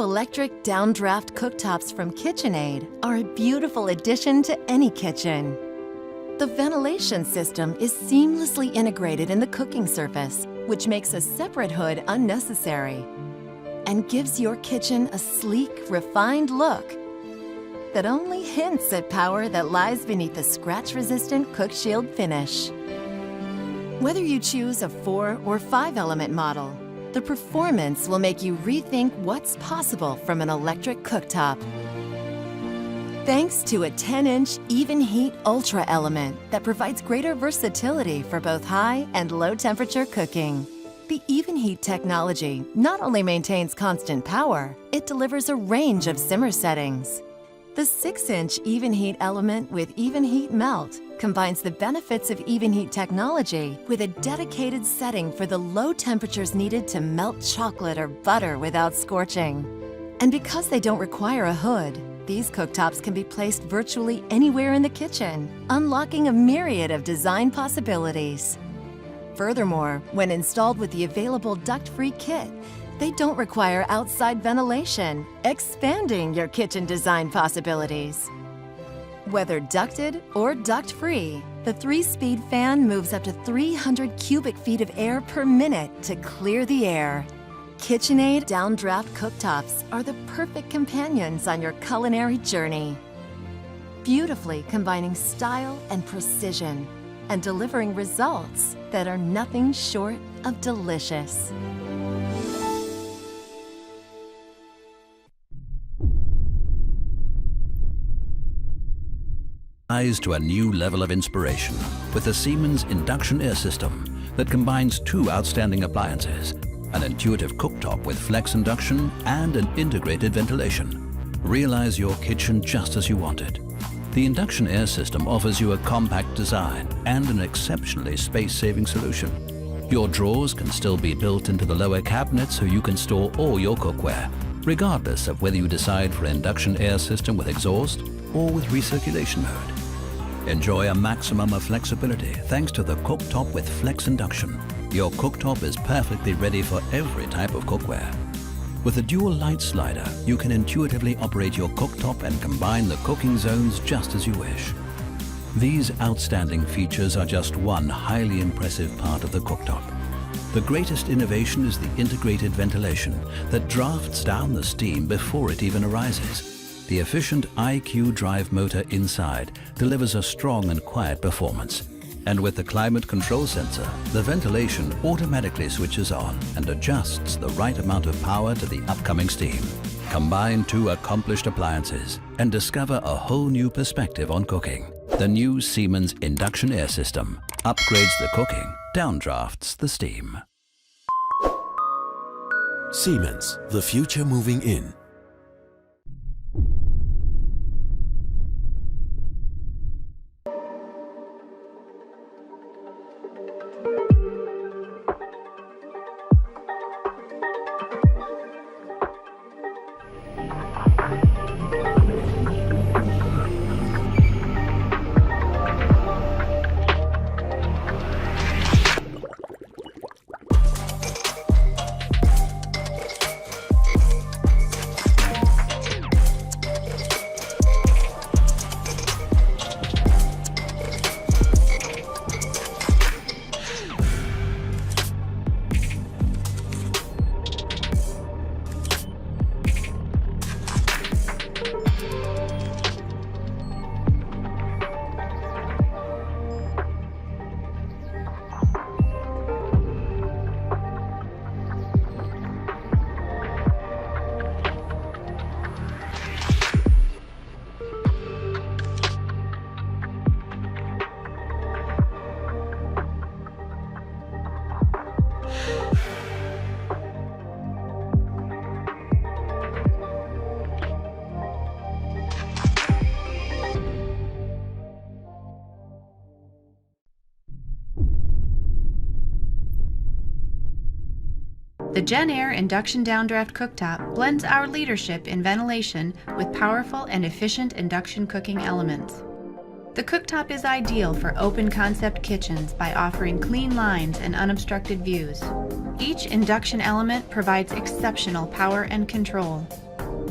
electric Downdraft Cooktops from KitchenAid are a beautiful addition to any kitchen. The ventilation system is seamlessly integrated in the cooking surface, which makes a separate hood unnecessary and gives your kitchen a sleek, refined look that only hints at power that lies beneath the scratch-resistant Cook Shield finish. Whether you choose a 4 or 5 element model, the performance will make you rethink what's possible from an electric cooktop. Thanks to a 10-inch even heat ultra element that provides greater versatility for both high and low temperature cooking. The even heat technology not only maintains constant power, it delivers a range of simmer settings. The 6-inch even heat element with even heat melt combines the benefits of even heat technology with a dedicated setting for the low temperatures needed to melt chocolate or butter without scorching. And because they don't require a hood, these cooktops can be placed virtually anywhere in the kitchen, unlocking a myriad of design possibilities. Furthermore, when installed with the available duct-free kit, they don't require outside ventilation, expanding your kitchen design possibilities. Whether ducted or duct-free, the 3-speed fan moves up to 300 cubic feet of air per minute to clear the air. KitchenAid Downdraft Cooktops are the perfect companions on your culinary journey, beautifully combining style and precision and delivering results that are nothing short of delicious. Rise to a new level of inspiration with the Siemens Induction air system that combines 2 outstanding appliances, an intuitive cooktop with flex induction and an integrated ventilation. Realize your kitchen just as you want it. The Induction air system offers you a compact design and an exceptionally space-saving solution. Your drawers can still be built into the lower cabinet so you can store all your cookware, regardless of whether you decide for an Induction air system with exhaust or with recirculation mode. Enjoy a maximum of flexibility thanks to the cooktop with flex induction. Your cooktop is perfectly ready for every type of cookware. With a dual light slider, you can intuitively operate your cooktop and combine the cooking zones just as you wish. These outstanding features are just one highly impressive part of the cooktop. The greatest innovation is the integrated ventilation that drafts down the steam before it even arises. The efficient IQ drive motor inside delivers a strong and quiet performance. And with the climate control sensor, the ventilation automatically switches on and adjusts the right amount of power to the upcoming steam. Combine 2 accomplished appliances and discover a whole new perspective on cooking. The new Siemens Induction air system upgrades the cooking, downdrafts the steam. Siemens, the future moving in. The JennAir Induction Downdraft Cooktop blends our leadership in ventilation with powerful and efficient induction cooking elements. The cooktop is ideal for open concept kitchens by offering clean lines and unobstructed views. Each induction element provides exceptional power and control.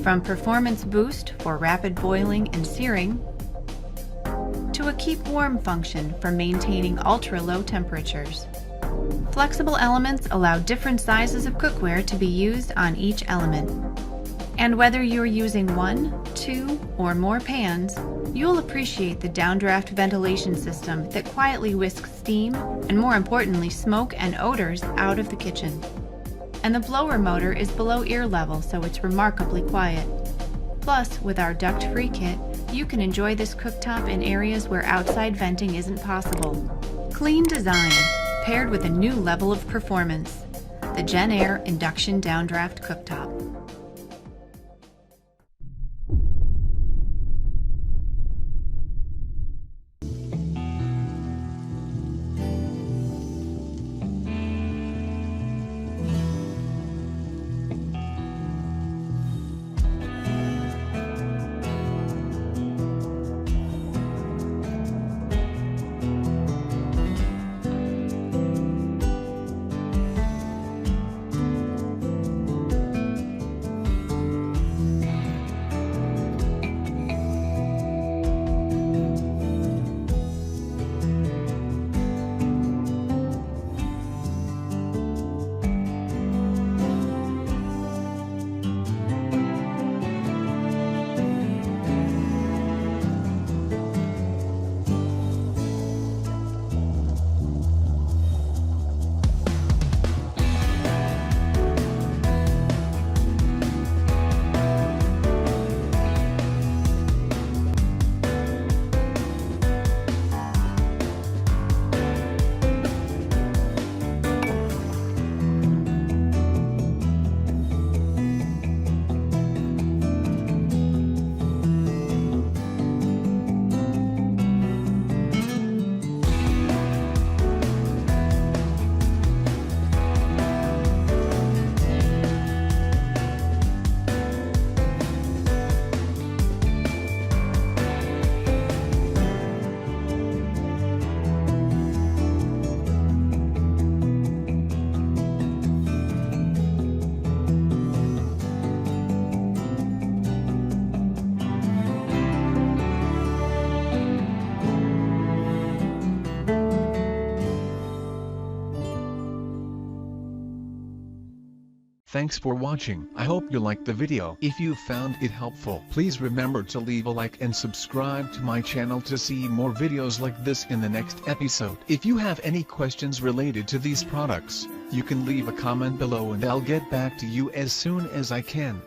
From performance boost for rapid boiling and searing, to a keep warm function for maintaining ultra-low temperatures. Flexible elements allow different sizes of cookware to be used on each element. And whether you're using 1, 2, or more pans, you'll appreciate the downdraft ventilation system that quietly whisks steam and, more importantly, smoke and odors out of the kitchen. And the blower motor is below ear level, so it's remarkably quiet. Plus, with our duct-free kit, you can enjoy this cooktop in areas where outside venting isn't possible. Clean design, paired with a new level of performance. The JennAir Induction Downdraft Cooktop. Thanks for watching. I hope you liked the video. If you found it helpful, please remember to leave a like and subscribe to my channel to see more videos like this in the next episode. If you have any questions related to these products, you can leave a comment below and I'll get back to you as soon as I can.